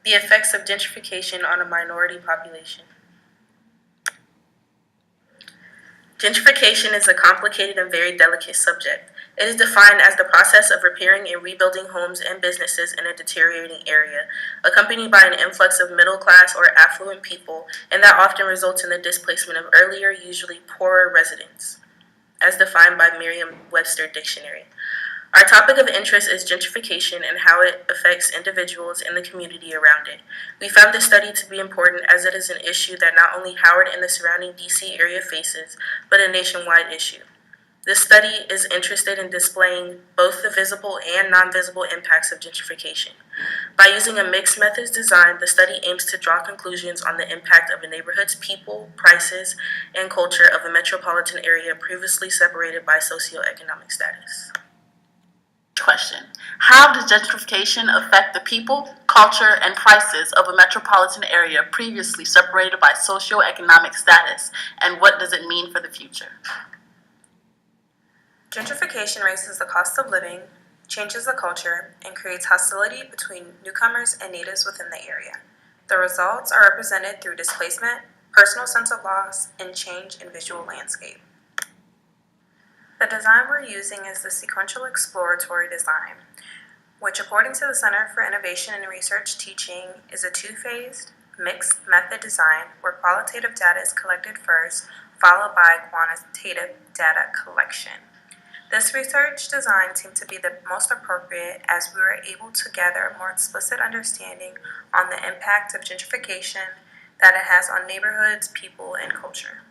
The effects of gentrification on a minority population. Gentrification is a complicated and very delicate subject. It is defined as the process of repairing and rebuilding homes and businesses in a deteriorating area, accompanied by an influx of middle class or affluent people, and that often results in the displacement of earlier, usually poorer residents, as defined by Merriam-Webster Dictionary. Our topic of interest is gentrification and how it affects individuals and the community around it. We found this study to be important as it is an issue that not only Howard and the surrounding DC area faces, but a nationwide issue. This study is interested in displaying both the visible and non-visible impacts of gentrification. By using a mixed methods design, the study aims to draw conclusions on the impact of a neighborhood's people, prices, and culture of a metropolitan area previously separated by socioeconomic status. Question: how does gentrification affect the people, culture, and prices of a metropolitan area previously separated by socioeconomic status, and what does it mean for the future? Gentrification raises the cost of living, changes the culture, and creates hostility between newcomers and natives within the area. The results are represented through displacement, personal sense of loss, and change in visual landscape. The design we're using is the sequential exploratory design, which according to the Center for Innovation and Research Teaching is a two-phased, mixed method design where qualitative data is collected first, followed by quantitative data collection. This research design seemed to be the most appropriate as we were able to gather a more explicit understanding on the impact of gentrification that it has on neighborhoods, people, and culture.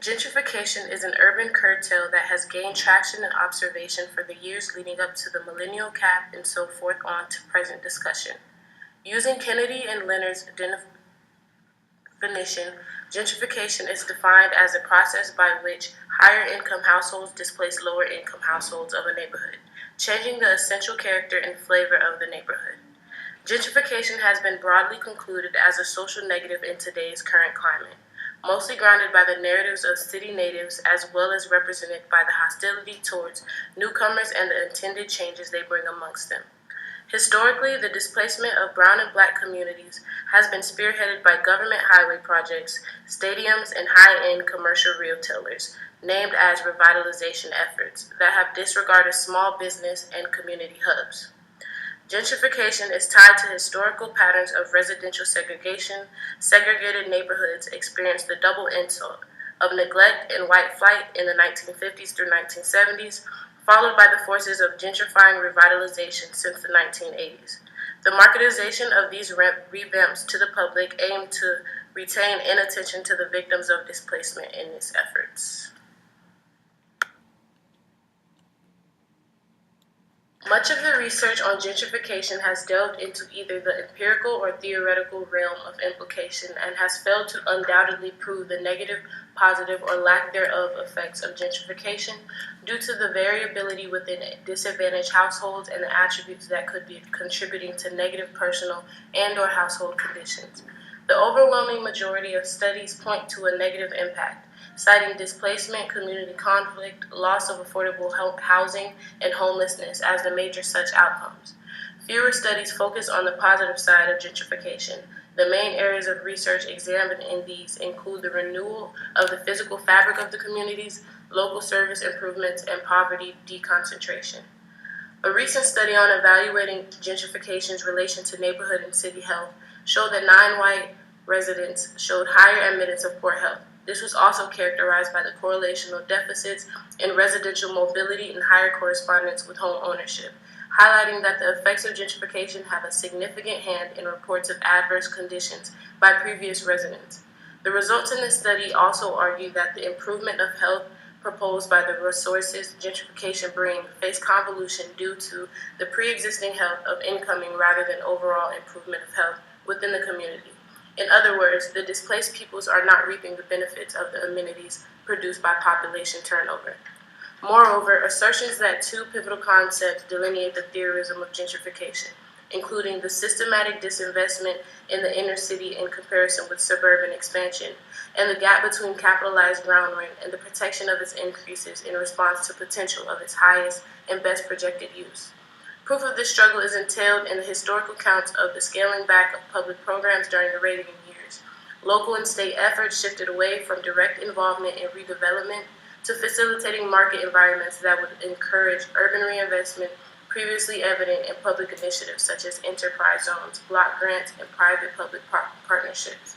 Gentrification is an urban curtail that has gained traction and observation for the years leading up to the millennial cap and so forth on to present discussion. Using Kennedy and Leonard's definition, gentrification is defined as a process by which higher income households displace lower income households of a neighborhood, changing the essential character and flavor of the neighborhood. Gentrification has been broadly concluded as a social negative in today's current climate, mostly grounded by the narratives of city natives as well as represented by the hostility towards newcomers and the intended changes they bring amongst them. Historically, the displacement of brown and black communities has been spearheaded by government highway projects, stadiums, and high-end commercial retailers, named as revitalization efforts, that have disregarded small business and community hubs. Gentrification is tied to historical patterns of residential segregation. Segregated neighborhoods experienced the double insult of neglect and white flight in the 1950s through 1970s, followed by the forces of gentrifying revitalization since the 1980s. The marketization of these revamps to the public aim to retain inattention to the victims of displacement in its efforts. Much of the research on gentrification has delved into either the empirical or theoretical realm of implication and has failed to undoubtedly prove the negative, positive, or lack thereof effects of gentrification due to the variability within disadvantaged households and the attributes that could be contributing to negative personal and/or household conditions. The overwhelming majority of studies point to a negative impact, citing displacement, community conflict, loss of affordable housing, and homelessness as the major such outcomes. Fewer studies focus on the positive side of gentrification. The main areas of research examined in these include the renewal of the physical fabric of the communities, local service improvements, and poverty deconcentration. A recent study on evaluating gentrification's relation to neighborhood and city health showed that 9 white residents showed higher admittance of poor health. This was also characterized by the correlational deficits in residential mobility and higher correspondence with home ownership, highlighting that the effects of gentrification have a significant hand in reports of adverse conditions by previous residents. The results in this study also argue that the improvement of health proposed by the resources gentrification bring face convolution due to the pre-existing health of incoming rather than overall improvement of health within the community. In other words, the displaced peoples are not reaping the benefits of the amenities produced by population turnover. Moreover, assertions that two pivotal concepts delineate the theorism of gentrification, including the systematic disinvestment in the inner city in comparison with suburban expansion, and the gap between capitalized ground rent and the protection of its increases in response to potential of its highest and best projected use. Proof of this struggle is entailed in the historical counts of the scaling back of public programs during the Reagan years. Local and state efforts shifted away from direct involvement in redevelopment to facilitating market environments that would encourage urban reinvestment previously evident in public initiatives such as enterprise zones, block grants, and private-public partnerships.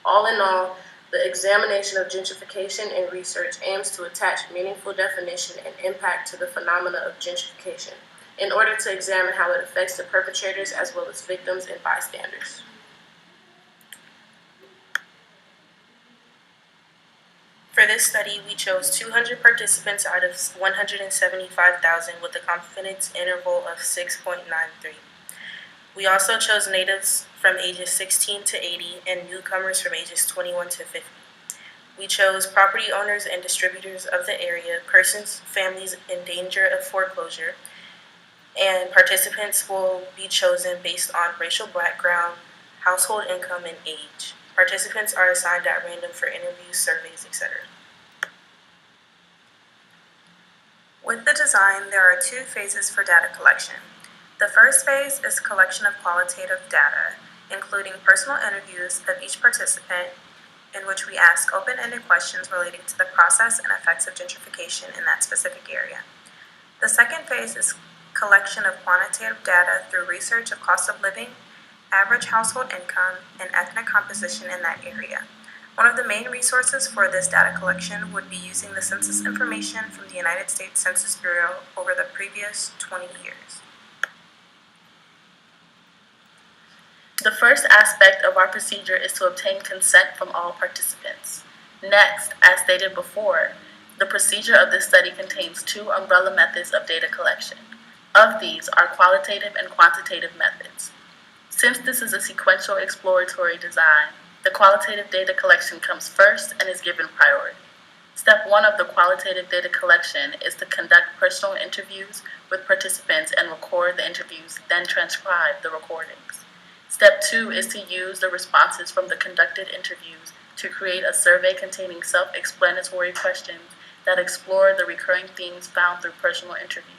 All in all, the examination of gentrification and research aims to attach meaningful definition and impact to the phenomena of gentrification in order to examine how it affects the perpetrators as well as victims and bystanders. For this study, we chose 200 participants out of 175,000 with a confidence interval of 6.93. We also chose natives from ages 16 to 80 and newcomers from ages 21 to 50. We chose property owners and distributors of the area, persons, families in danger of foreclosure, and participants will be chosen based on racial background, household income, and age. Participants are assigned at random for interviews, surveys, etc. With the design, there are two phases for data collection. The first phase is collection of qualitative data, including personal interviews of each participant, in which we ask open-ended questions relating to the process and effects of gentrification in that specific area. The second phase is collection of quantitative data through research of cost of living, average household income, and ethnic composition in that area. One of the main resources for this data collection would be using the census information from the United States Census Bureau over the previous 20 years. The first aspect of our procedure is to obtain consent from all participants. Next, as stated before, the procedure of this study contains two umbrella methods of data collection. Of these are qualitative and quantitative methods. Since this is a sequential exploratory design, the qualitative data collection comes first and is given priority. Step 1 of the qualitative data collection is to conduct personal interviews with participants and record the interviews, then transcribe the recordings. Step 2 is to use the responses from the conducted interviews to create a survey containing self-explanatory questions that explore the recurring themes found through personal interviews.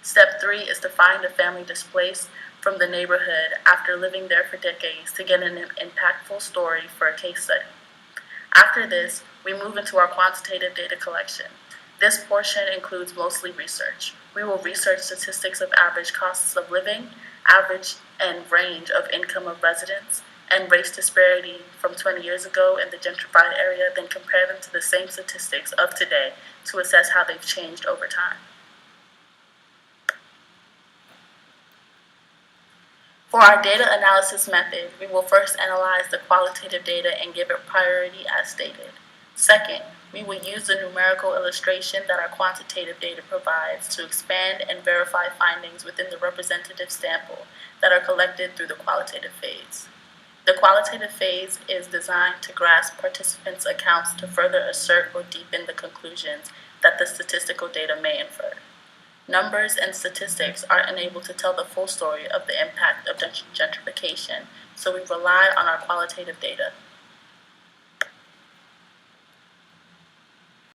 Step 3 is to find a family displaced from the neighborhood after living there for decades to get an impactful story for a case study. After this, we move into our quantitative data collection. This portion includes mostly research. We will research statistics of average costs of living, average and range of income of residents, and race disparity from 20 years ago in the gentrified area, then compare them to the same statistics of today to assess how they've changed over time. For our data analysis method, we will first analyze the qualitative data and give it priority as stated. Second, we will use the numerical illustration that our quantitative data provides to expand and verify findings within the representative sample that are collected through the qualitative phase. The qualitative phase is designed to grasp participants' accounts to further assert or deepen the conclusions that the statistical data may infer. Numbers and statistics are unable to tell the full story of the impact of gentrification, so we rely on our qualitative data.